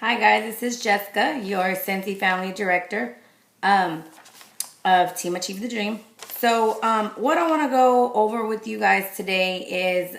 Hi guys, this is Jessica, your Scentsy Family Director of Team Achieve the Dream. So what I want to go over with you guys today is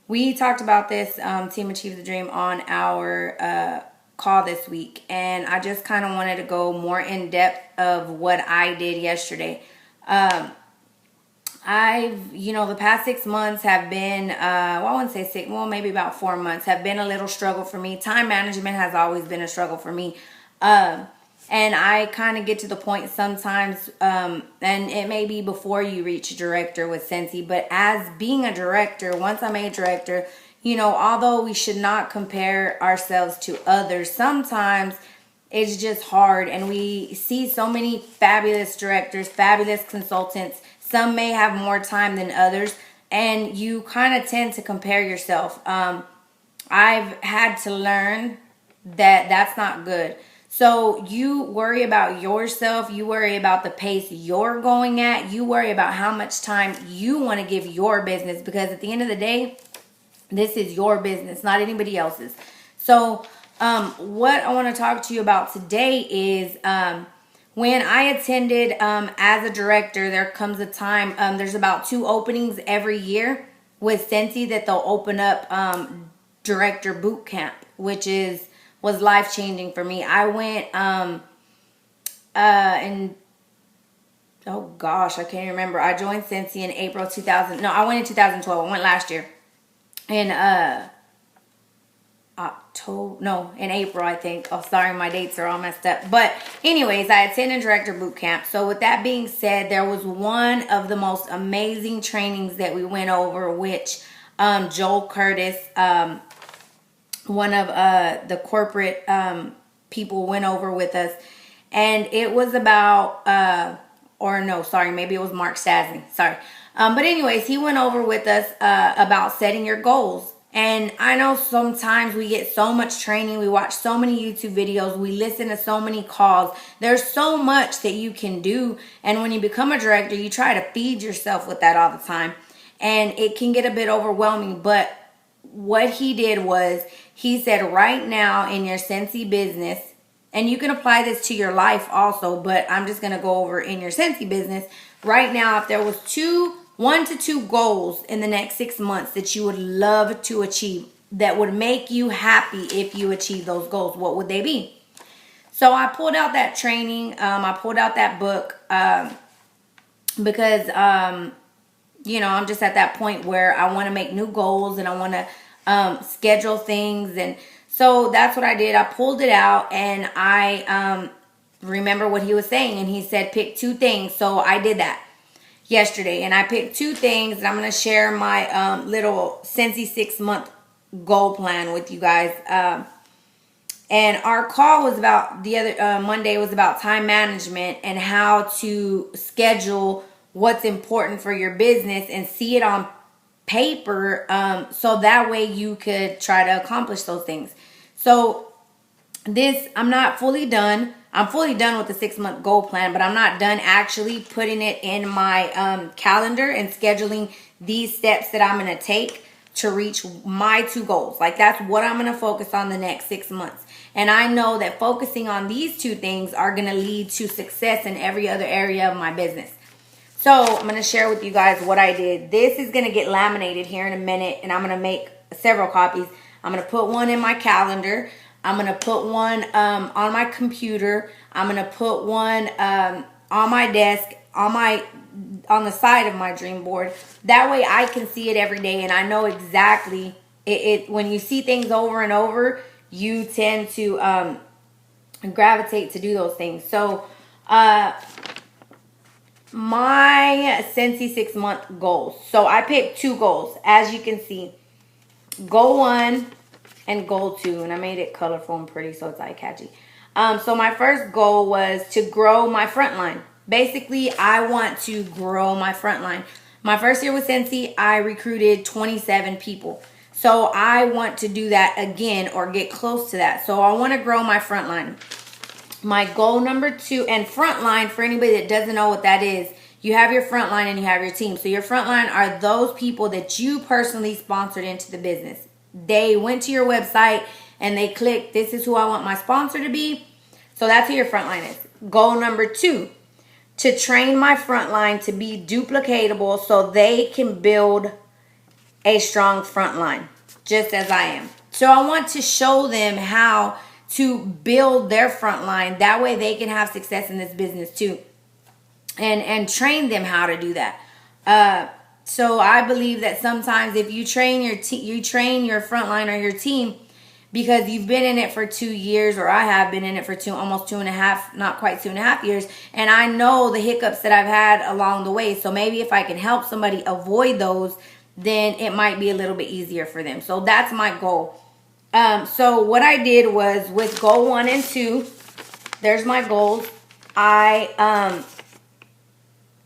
we talked about this Team Achieve the Dream on our call this week, and I just kind of wanted to go more in depth of what I did yesterday. The past 6 months have been, well, I wouldn't say six, well, maybe about 4 months have been a little struggle for me. Time management has always been a struggle for me. And I kind of get to the point sometimes, and it may be before you reach a director with Scentsy, but as being a director, once I'm a director, although we should not compare ourselves to others, sometimes it's just hard. And we see so many fabulous directors, fabulous consultants. Some may have more time than others, and you kind of tend to compare yourself. I've had to learn that that's not good. So you worry about yourself, you worry about the pace you're going at, you worry about how much time you want to give your business, because at the end of the day, this is your business, not anybody else's. So what I want to talk to you about today is when I attended as a director, there comes a time, there's about 2 openings every year with Scentsy that they'll open up director boot camp, which was life-changing for me. I went and oh gosh, I can't remember. I joined Scentsy in April 2000. No, I went in 2012. I went last year. In in April, I think. Oh, sorry, my dates are all messed up. But anyways, I attended director boot camp. So with that being said, there was one of the most amazing trainings that we went over, which Joel Curtis, one of the corporate people, went over with us. And it was about, maybe it was Mark Stasny. Sorry. But anyways, he went over with us about setting your goals. And I know sometimes we get so much training, we watch so many YouTube videos, we listen to so many calls. There's so much that you can do. And when you become a director, you try to feed yourself with that all the time. And it can get a bit overwhelming. But what he did was, he said, right now in your Scentsy business, and you can apply this to your life also, but I'm just going to go over in your Scentsy business. Right now, if there was 1 to 2 goals in the next 6 months that you would love to achieve, that would make you happy if you achieve those goals, what would they be? So I pulled out that training. I pulled out that book because, I'm just at that point where I want to make new goals and I want to schedule things. And so that's what I did. I pulled it out and I remember what he was saying. And he said, pick 2 things. So I did that yesterday, and I picked 2 things, and I'm going to share my little Scentsy 6-month goal plan with you guys. And our call was about the other Monday was about time management and how to schedule what's important for your business and see it on paper, so that way you could try to accomplish those things. So I'm not fully done. I'm fully done with the 6-month goal plan, but I'm not done actually putting it in my calendar and scheduling these steps that I'm going to take to reach my 2 goals. Like, that's what I'm going to focus on the next 6 months. And I know that focusing on these 2 things are going to lead to success in every other area of my business. So I'm going to share with you guys what I did. This is going to get laminated here in a minute, and I'm going to make several copies. I'm going to put one in my calendar. I'm going to put one on my computer. I'm going to put one on my desk, on the side of my dream board. That way I can see it every day, and I know exactly it. When you see things over and over, you tend to gravitate to do those things. So my Scentsy 6-month goals. So I picked 2 goals, as you can see. Goal 1 and goal 2, and I made it colorful and pretty so it's eye-catchy. So my first goal was to grow my front line. Basically, I want to grow my front line. My first year with Scentsy, I recruited 27 people. So I want to do that again or get close to that. So I want to grow my front line. My goal number 2, and front line, for anybody that doesn't know what that is, you have your front line and you have your team. So your front line are those people that you personally sponsored into the business. They went to your website, and they click, this is who I want my sponsor to be. So that's who your frontline is. Goal number 2, to train my frontline to be duplicatable so they can build a strong frontline, just as I am. So I want to show them how to build their frontline. That way they can have success in this business too. And train them how to do that. So I believe that sometimes if you train your frontline or your team, because you've been in it for 2 years, or I have been in it for almost 2.5, not quite 2.5 years, and I know the hiccups that I've had along the way. So maybe if I can help somebody avoid those, then it might be a little bit easier for them. So that's my goal. So what I did was, with goal 1 and 2, there's my goals. I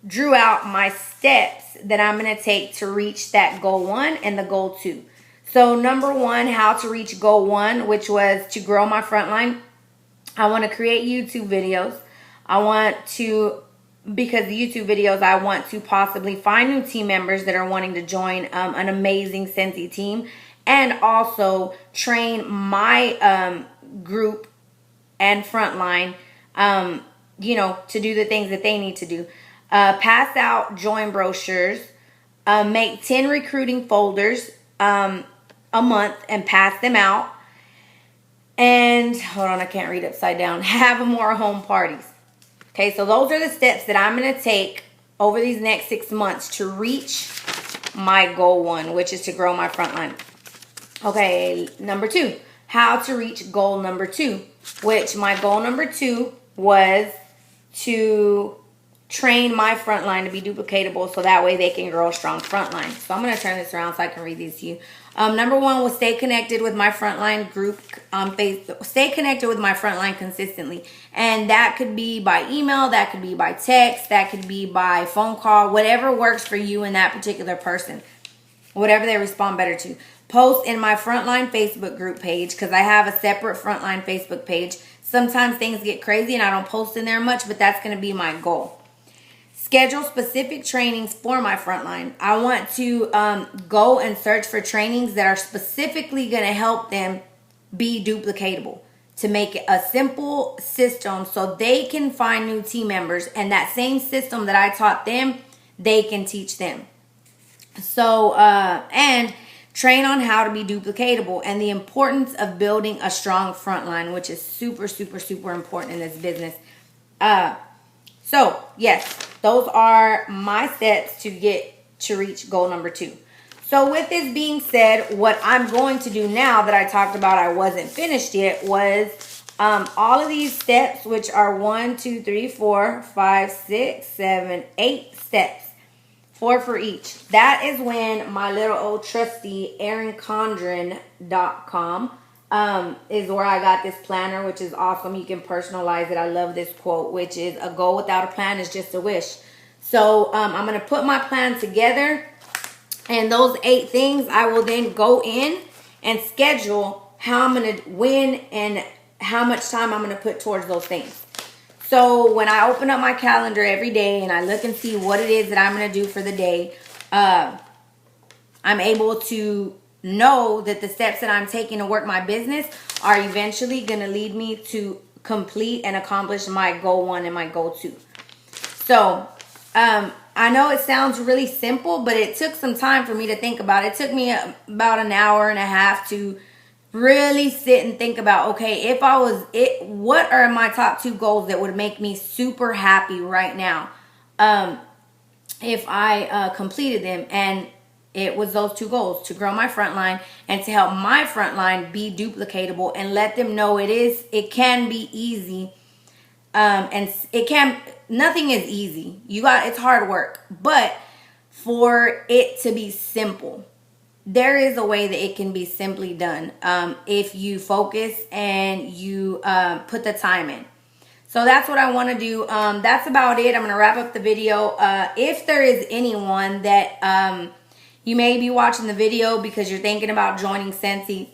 drew out my steps that I'm going to take to reach that goal 1 and the goal 2. So number 1, how to reach goal 1, which was to grow my frontline. I want to create YouTube videos. Because the YouTube videos, I want to possibly find new team members that are wanting to join an amazing Scentsy team, and also train my group and frontline, to do the things that they need to do. Pass out join brochures, make 10 recruiting folders a month and pass them out. And hold on, I can't read upside down. Have more home parties. Okay, so those are the steps that I'm going to take over these next 6 months to reach my goal 1, which is to grow my frontline. Okay, number 2, how to reach goal number 2, which my goal number 2 was to train my frontline to be duplicatable so that way they can grow a strong frontline. So I'm going to turn this around so I can read these to you. Number 1 was stay connected with my frontline group on Facebook. Stay connected with my frontline consistently. And that could be by email, that could be by text, that could be by phone call, whatever works for you and that particular person. Whatever they respond better to. Post in my frontline Facebook group page, because I have a separate frontline Facebook page. Sometimes things get crazy and I don't post in there much, but that's going to be my goal. Schedule specific trainings for my frontline. I want to go and search for trainings that are specifically going to help them be duplicatable, to make it a simple system so they can find new team members, and that same system that I taught them, they can teach them. So, and train on how to be duplicatable and the importance of building a strong frontline, which is super, super, super important in this business. So, yes, those are my steps to reach goal number 2. So, with this being said, what I'm going to do now that I talked about I wasn't finished yet was all of these steps, which are 1, 2, 3, 4, 5, 6, 7, 8 steps. 4 for each. That is when my little old trusty ErinCondren.com is where I got this planner, which is awesome. You can personalize it. I love this quote, which is, a goal without a plan is just a wish. So I'm going to put my plan together, and those 8 things I will then go in and schedule how I'm going to win and how much time I'm going to put towards those things. So when I open up my calendar every day and I look and see what it is that I'm going to do for the day, I'm able to know that the steps that I'm taking to work my business are eventually going to lead me to complete and accomplish my goal 1 and my goal 2. So, I know it sounds really simple, but it took some time for me to think about it. It took me about an hour and a half to really sit and think about, okay, what are my top 2 goals that would make me super happy right now if I completed them. And it was those 2 goals, to grow my frontline and to help my frontline be duplicatable and let them know it can be easy. And nothing is easy. It's hard work, but for it to be simple, there is a way that it can be simply done if you focus and you put the time in. So that's what I want to do. That's about it. I'm going to wrap up the video. If there is anyone that you may be watching the video because you're thinking about joining Scentsy,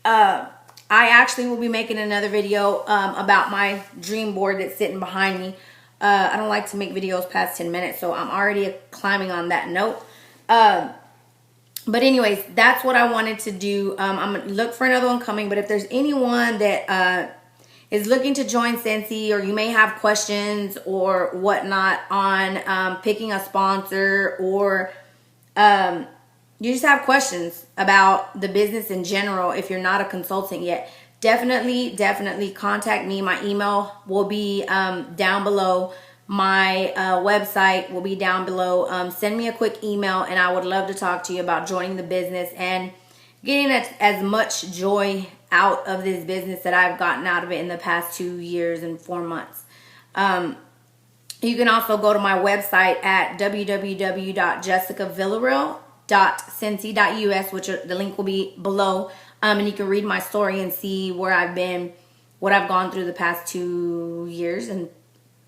I actually will be making another video about my dream board that's sitting behind me. I don't like to make videos past 10 minutes, so I'm already climbing on that note. But anyways, that's what I wanted to do. I'm going to look for another one coming. But if there's anyone that is looking to join Scentsy, or you may have questions or whatnot on picking a sponsor, or you just have questions about the business in general, if you're not a consultant yet, definitely contact me. My email will be down below. My website will be down below. Send me a quick email, and I would love to talk to you about joining the business and getting as much joy out of this business that I've gotten out of it in the past 2 years and 4 months. You can also go to my website at www.jessicavillarreal.scentsy.us, which the link will be below. And you can read my story and see where I've been, what I've gone through the past 2 years and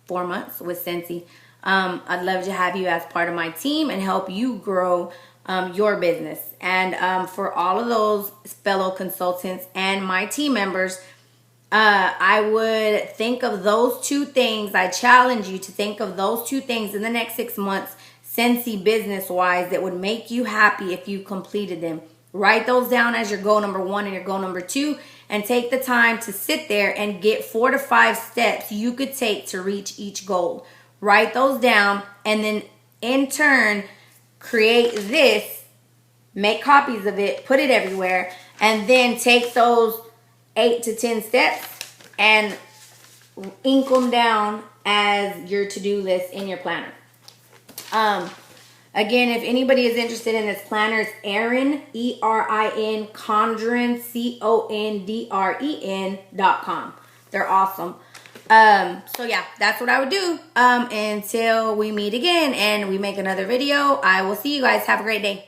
4 months with Scentsy. I'd love to have you as part of my team and help you grow your business. And for all of those fellow consultants and my team members, I would think of those 2 things. I challenge you to think of those 2 things in the next 6 months, Scentsy business-wise, that would make you happy if you completed them. Write those down as your goal number 1 and your goal number 2, and take the time to sit there and get 4 to 5 steps you could take to reach each goal. Write those down, and then in turn, create this, make copies of it, put it everywhere, and then take those 8 to 10 steps and ink them down as your to-do list in your planner. Again, if anybody is interested in this planner, it's Erin, E-R-I-N, Condren, C-O-N-D-R-E-N.com. They're awesome. So yeah, that's what I would do until we meet again and we make another video. I will see you guys. Have a great day.